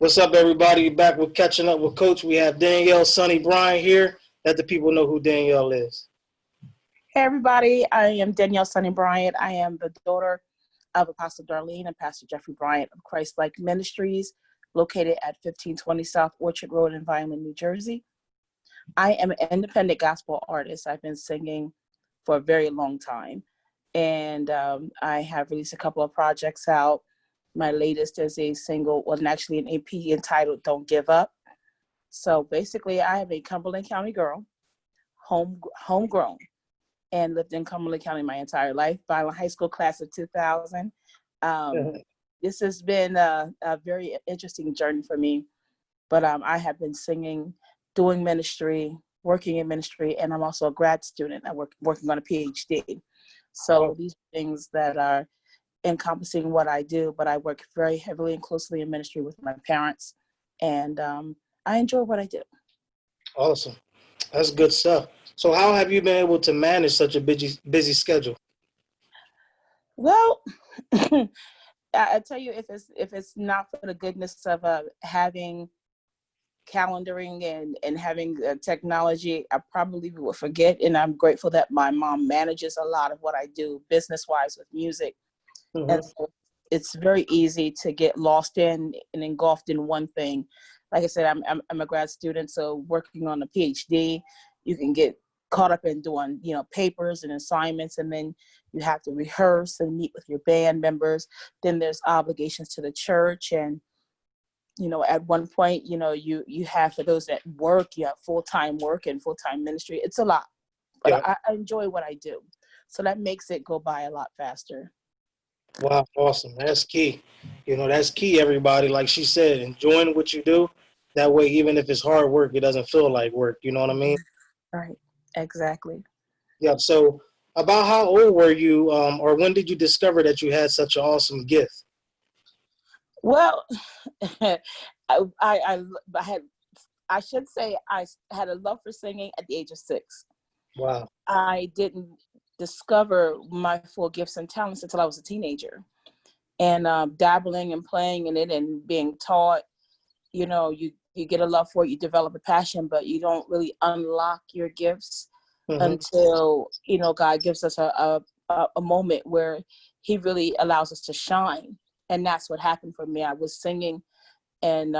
What's up, everybody? Back with Catching Up with Coach. We have Danielle Sonny Bryant here. Let the people know who Danielle is. Hey, everybody. I am Danielle Sonny Bryant. I am the daughter of Apostle Darlene and Pastor Jeffrey Bryant of Christ-Like Ministries, located at 1520 South Orchard Road in Vineland, New Jersey. I am an independent gospel artist. I've been singing for a very long time. And I have released a couple of projects out. My latest is a single, well, actually an EP entitled Don't Give Up. So basically, I am a Cumberland County girl, homegrown, and lived in Cumberland County my entire life. Vineland High School class of 2000. This has been a very interesting journey for me, but I have been singing, doing ministry, working in ministry, and I'm also a grad student. I'm working on a PhD. So these are things that are encompassing what I do, but I work very heavily and closely in ministry with my parents, and I enjoy what I do. Awesome. That's good stuff. So how have you been able to manage such a busy schedule? Well, I tell you, if it's not for the goodness of having calendaring and having technology, I probably would forget. And I'm grateful that my mom manages a lot of what I do business-wise with music. Mm-hmm. And so it's very easy to get lost in and engulfed in one thing. Like I said, I'm a grad student, so working on a PhD, you can get caught up in doing, papers and assignments, and then you have to rehearse and meet with your band members. Then there's obligations to the church, and at one point, you have, for those that work, you have full-time work and full-time ministry. It's a lot, but yeah. I enjoy what I do, so that makes it go by a lot faster. Wow, awesome. That's key. That's key, everybody. Like she said, enjoying what you do. That way, even if it's hard work, it doesn't feel like work. You know what I mean? Right. Exactly. Yeah. So about how old were you, or when did you discover that you had such an awesome gift? Well, I should say I had a love for singing at the age of 6. Wow. I didn't discover my full gifts and talents until I was a teenager, and dabbling and playing in it and being taught, you get a love for it, you develop a passion, but you don't really unlock your gifts until, God gives us a moment where he really allows us to shine. And that's what happened for me. I was singing and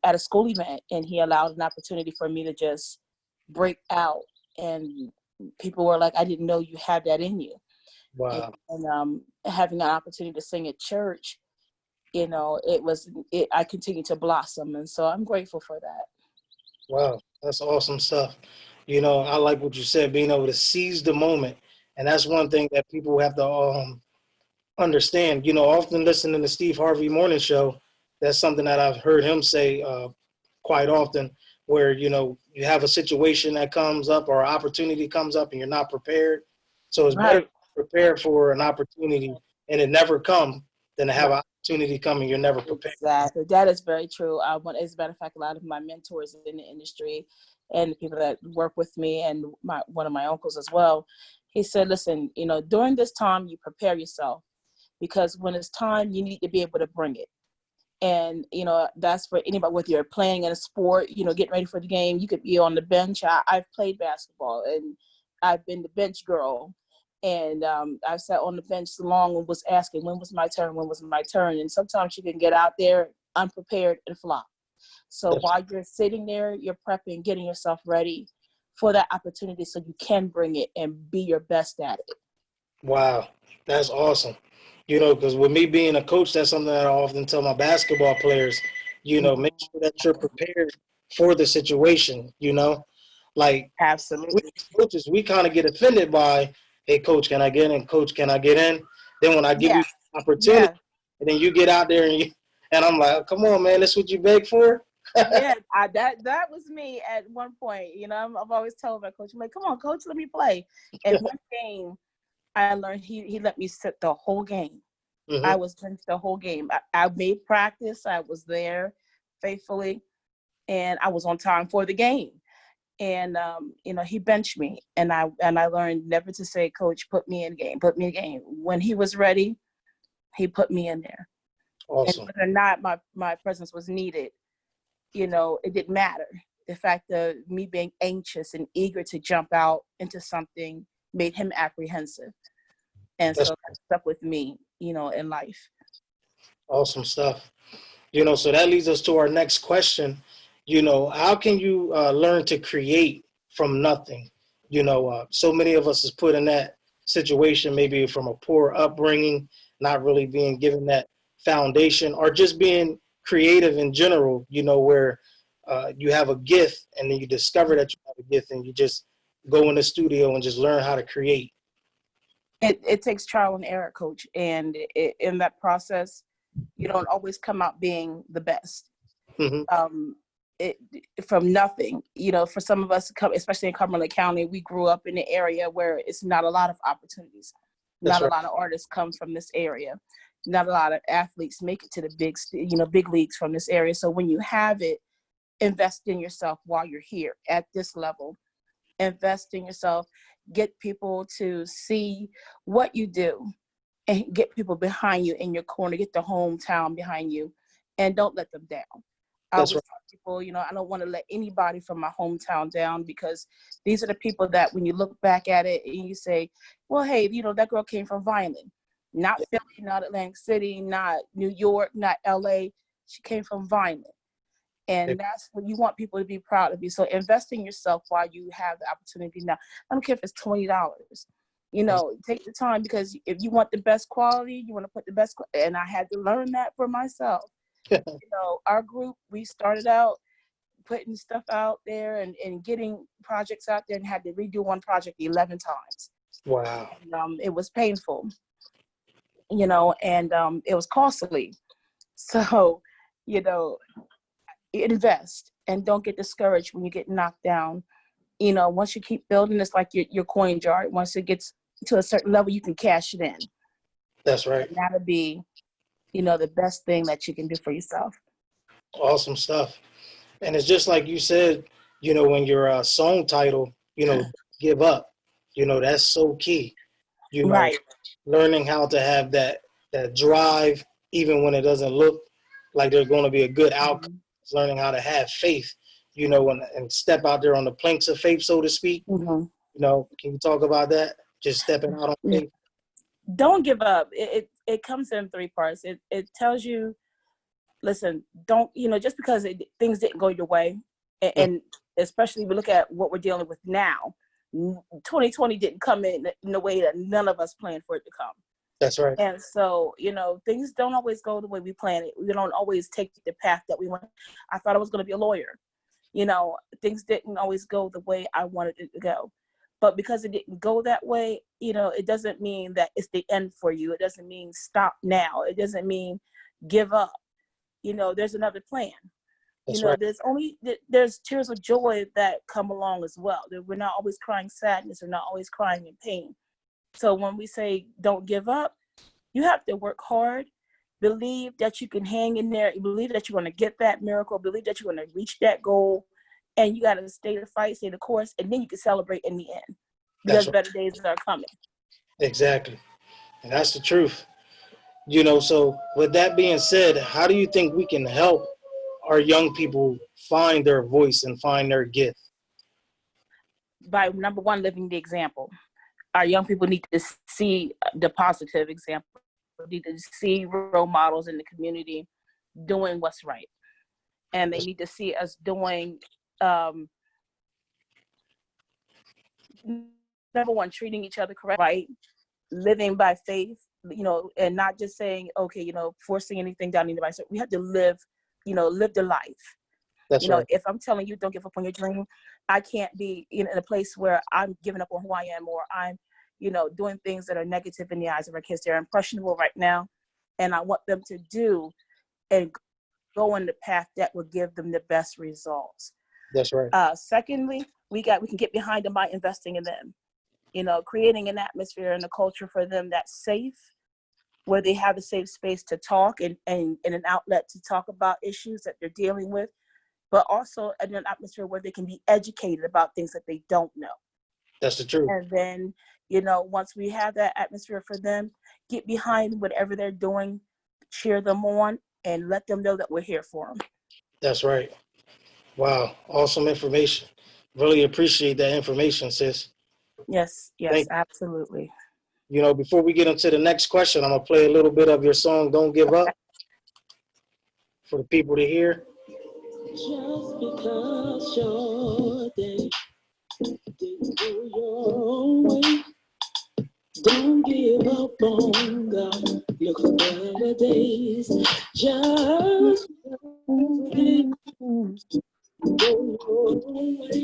at a school event, and he allowed an opportunity for me to just break out. And people were like, I didn't know you had that in you. Wow. And having an opportunity to sing at church, I continued to blossom. And so I'm grateful for that. Wow. That's awesome stuff. I like what you said, being able to seize the moment. And that's one thing that people have to understand. Often listening to Steve Harvey Morning Show, that's something that I've heard him say quite often, where, you have a situation that comes up or an opportunity comes up and you're not prepared. So it's better to prepare for an opportunity and it never come than to have an opportunity come and you're never prepared. Exactly. That is very true. As a matter of fact, a lot of my mentors in the industry and the people that work with me, and one of my uncles as well, he said, listen, during this time, you prepare yourself, because when it's time, you need to be able to bring it. And, that's for anybody, whether you're playing in a sport, getting ready for the game, you could be on the bench. I've played basketball, and I've been the bench girl. And I've sat on the bench so long and was asking, when was my turn? When was my turn? And sometimes you can get out there unprepared and flop. So while you're sitting there, you're prepping, getting yourself ready for that opportunity so you can bring it and be your best at it. Wow, that's awesome. Because with me being a coach, that's something that I often tell my basketball players, make sure that you're prepared for the situation, like absolutely. We coaches, we kind of get offended by, hey, coach, can I get in? Coach, can I get in? Then when I give you the opportunity, and then you get out there and I'm like, come on, man, that's what you beg for? Yeah, that was me at one point. I've always told my coach, I'm like, come on, coach, let me play. And one game, I learned he let me sit the whole game. Mm-hmm. I was benched the whole game. I made practice. I was there faithfully, and I was on time for the game. And he benched me, and I learned never to say, coach, put me in game, put me in game. When he was ready, he put me in there. And Awesome. whether or not my presence was needed, it didn't matter. The fact of me being anxious and eager to jump out into something made him apprehensive. And That's so that stuck with me, in life. awesome stuff. So that leads us to our next question. How can you learn to create from nothing? So many of us is put in that situation, maybe from a poor upbringing, not really being given that foundation, or just being creative in general, where you have a gift and then you discover that you have a gift and you just go in the studio and just learn how to create. It takes trial and error, coach. And in that process, you don't always come out being the best. Hmm. It, from nothing, for some of us, especially in Cumberland County, we grew up in an area where it's not a lot of opportunities. That's Not right. a lot of artists come from this area. Not a lot of athletes make it to the big leagues from this area. So when you have it, invest in yourself while you're here at this level. Invest in yourself. Get people to see what you do, and get people behind you in your corner. Get the hometown behind you, and don't let them down. I That's always right. tell people, I don't want to let anybody from my hometown down, because these are the people that when you look back at it and you say, well, hey, that girl came from Vineland, not Philly, not Atlantic City, not New York, not LA. She came from Vineland. And that's what you want people to be proud of you. So invest in yourself while you have the opportunity now. I don't care if it's $20. Take the time, because if you want the best quality, you want to put the best. And I had to learn that for myself. Our group, we started out putting stuff out there and getting projects out there, and had to redo one project 11 times. Wow. It was painful, and it was costly. So, invest and don't get discouraged when you get knocked down. Once you keep building, it's like your coin jar. Once it gets to a certain level, you can cash it in. That's right. And that'll be, the best thing that you can do for yourself. Awesome stuff. And it's just like you said, when your song title, give up, that's so key, Right. learning how to have that drive, even when it doesn't look like there's going to be a good outcome. It's learning how to have faith, and step out there on the planks of faith, so to speak. Mm-hmm. Can you talk about that? Just stepping out on faith. Don't give up. It comes in three parts. It tells you, listen, don't, just because things didn't go your way, and especially if we look at what we're dealing with now, 2020 didn't come in a way that none of us planned for it to come. That's right. And so, things don't always go the way we plan it. We don't always take the path that we want. I thought I was going to be a lawyer. Things didn't always go the way I wanted it to go. But because it didn't go that way, it doesn't mean that it's the end for you. It doesn't mean stop now. It doesn't mean give up. There's another plan. That's right. There's tears of joy that come along as well. We're not always crying sadness. We're not always crying in pain. So when we say don't give up, you have to work hard, believe that you can hang in there, believe that you're going to get that miracle, believe that you're going to reach that goal, and you got to stay the fight, stay the course, and then you can celebrate in the end, because Right. better days are coming. Exactly. And that's the truth. So with that being said, how do you think we can help our young people find their voice and find their gift? By number one, living the example. Our young people need to see the positive example, need to see role models in the community doing what's right. And they need to see us doing, number one, treating each other correct, right? Living by faith, and not just saying, okay, forcing anything down anybody. So we have to live the life. That's right. If I'm telling you don't give up on your dream, I can't be in a place where I'm giving up on who I am, or I'm, doing things that are negative in the eyes of our kids. They're impressionable right now, and I want them to do and go on the path that will give them the best results. That's right. Secondly, we can get behind them by investing in them. Creating an atmosphere and a culture for them that's safe, where they have a safe space to talk and an outlet to talk about issues that they're dealing with, but also in an atmosphere where they can be educated about things that they don't know. That's the truth. And then, once we have that atmosphere for them, get behind whatever they're doing, cheer them on, and let them know that we're here for them. That's right. Wow. Awesome information. Really appreciate that information, sis. Yes, Thank absolutely. you. Before we get into the next question, I'm going to play a little bit of your song, Don't Give Up, for the people to hear. Just because your day didn't go your way, don't give up on God. Look for better days. Just because it didn't go your way,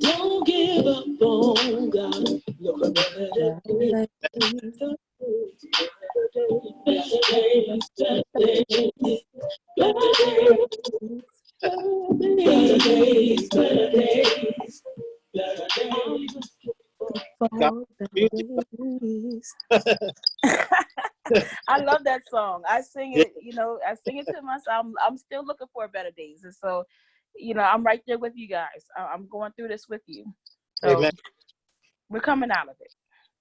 don't give up on God. Look for better days. Better days, better days, better days. Better days, better days, better days. Got music. I love that song. I sing Yeah. it, I sing it to myself. I'm still looking for better days. And so, I'm right there with you guys. I'm going through this with you. So Amen. we're coming out of it.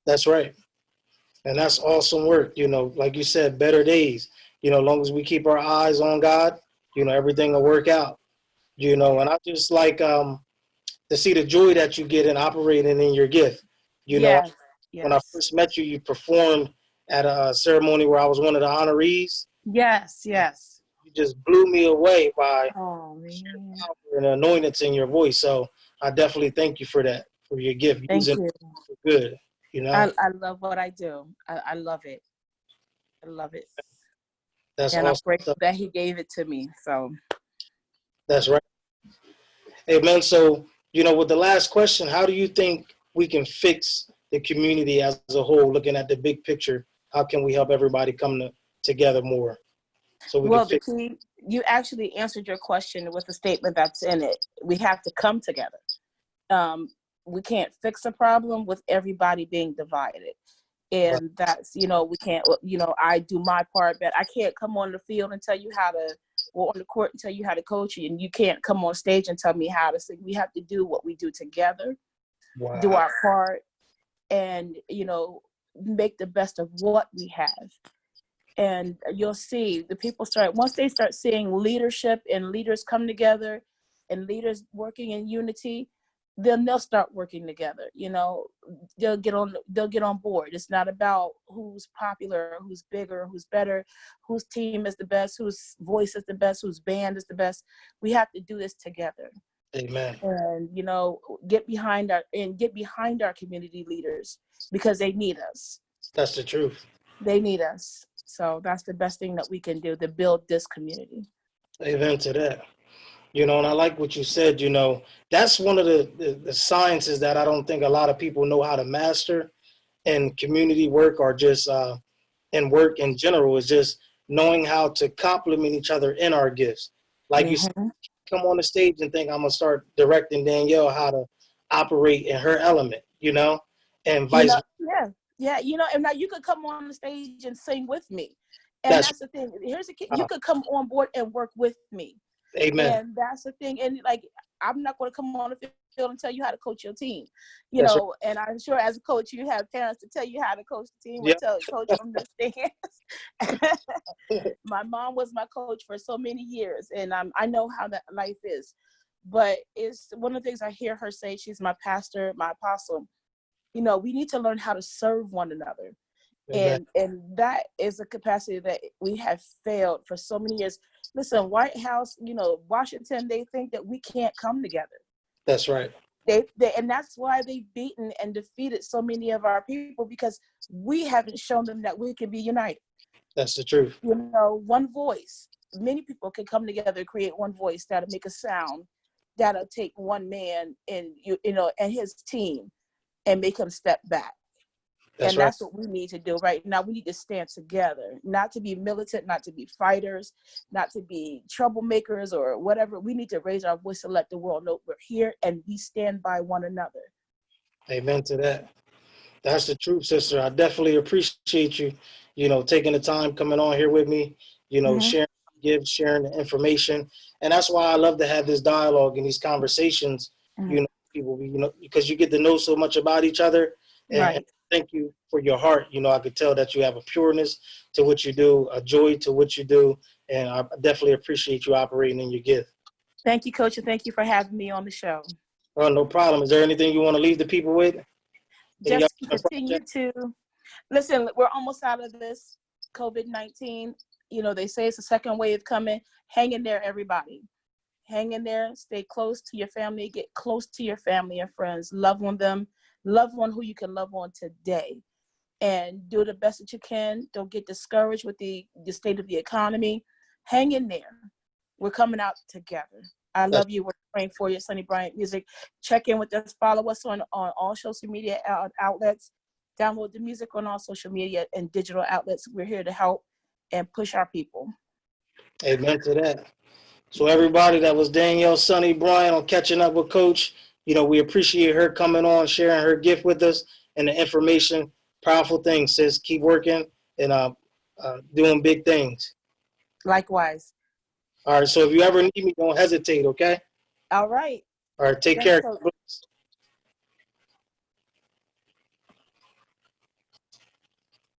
That's right. And that's awesome work. Like you said, better days. As long as we keep our eyes on God, everything will work out. And I just like to see the joy that you get in operating in your gift. Yes. When I first met you, you performed at a ceremony where I was one of the honorees. Yes. You just blew me away by Oh, man. power and anointings in your voice. So I definitely thank you for that, for your gift. Thank Using you. it for good. I love what I do. I love it. I love it. That's and awesome. I'm grateful that he gave it to me. So That's right. Amen. So, with the last question, how do you think we can fix the community as a whole, looking at the big picture? How can we help everybody come together more so we can the fix? key, you actually answered your question with the statement that's in it. We have to come together. We can't fix a problem with everybody being divided. And that's, we can't, I do my part, but I can't come on the field and tell you how to, or on the court and tell you how to coach you. And you can't come on stage and tell me how to sing. We have to do what we do together, do our part, and, make the best of what we have. And you'll see the people once they start seeing leadership and leaders come together and leaders working in unity, then they'll start working together. They'll get on board. It's not about who's popular, who's bigger, who's better, whose team is the best, whose voice is the best, whose band is the best. We have to do this together. Amen. And get behind our community leaders, because they need us. That's the truth. They need us. So that's the best thing that we can do to build this community. Amen to that. And I like what you said. That's one of the sciences that I don't think a lot of people know how to master in community work, or just in work in general, is just knowing how to complement each other in our gifts. Like you said, come on the stage and think I'm going to start directing Danielle how to operate in her element, and vice versa. Yeah. And now you could come on the stage and sing with me. And that's the thing. Here's the key. You could come on board and work with me. Amen. And that's the thing. And I'm not going to come on the field and tell you how to coach your team, Right. And I'm sure as a coach, you have parents to tell you how to coach the team, or tell coach from the stands. My mom was my coach for so many years, and I know how that life is. But it's one of the things I hear her say. She's my pastor, my apostle. We need to learn how to serve one another. Amen. And that is a capacity that we have failed for so many years. Listen, White House, Washington, they think that we can't come together. That's right. And that's why they've beaten and defeated so many of our people, because we haven't shown them that we can be united. That's the truth. One voice. Many people can come together, create one voice that'll make a sound, that'll take one man and and his team and make him step back. That's what we need to do right now. We need to stand together, not to be militant, not to be fighters, not to be troublemakers or whatever. We need to raise our voice to let the world know we're here and we stand by one another. Amen to that. That's the truth, sister. I definitely appreciate you, taking the time coming on here with me, sharing the information. And that's why I love to have this dialogue and these conversations, people, because you get to know so much about each other. And right. thank you for your heart. You know, I could tell that you have a pureness to what you do, a joy to what you do, and I definitely appreciate you operating in your gift. Thank you, Coach, and thank you for having me on the show. Well, no problem. Is there anything you want to leave the people with? Any Just upcoming continue projects? to listen. We're almost out of this COVID-19. You know, they say it's a second wave coming. Hang in there, everybody. Hang in there. Stay close to your family. Get close to your family and friends. Love on them. Love on who you can love on today. And do the best that you can. Don't get discouraged with the state of the economy. Hang in there. We're coming out together. I love you. We're praying for you, Sonny Bryant Music. Check in with us. Follow us on all social media outlets. Download the music on all social media and digital outlets. We're here to help and push our people. Amen to that. So everybody, that was Danielle Sonny Bryant on Catching Up with Coach. You know, we appreciate her coming on, sharing her gift with us and the information. Powerful things, sis. Keep working and doing big things. Likewise. All right, so if you ever need me, don't hesitate, okay? All right. All right, take Thanks, care. Coach.